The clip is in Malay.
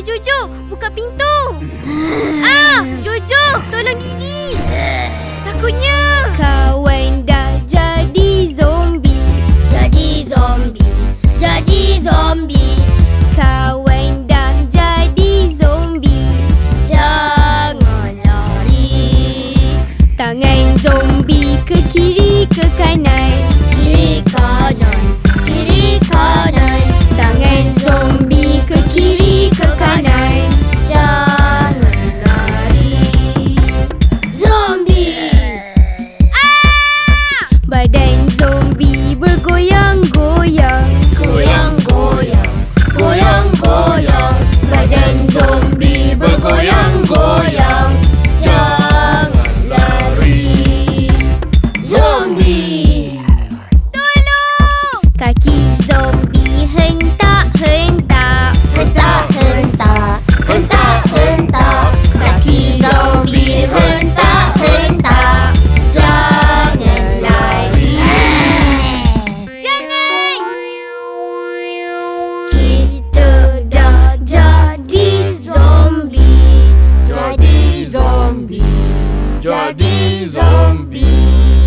Jojo, buka pintu. Jojo, tolong Didi. Takutnya. Kawan dah jadi zombie. Jadi zombie, jadi zombie. Kawan dah jadi zombie. Jangan lari. Tangan zombie ke kiri ke kanan. Kiri kanan, kiri kanan. Tangan zombie ke kiri ke kanan. Jangan lari. Zombie. Badan zombie bergoyang-goyang. Goyang-goyang, goyang-goyang. Badan zombie bergoyang-goyang. Jangan lari. Zombie. Kaki zombie hentak-hentak. Hentak-hentak, hentak-hentak. Kaki zombie hentak-hentak. Jangan lari. Jangan. Kita dah jadi zombie. Jadi zombie. Jadi zombie.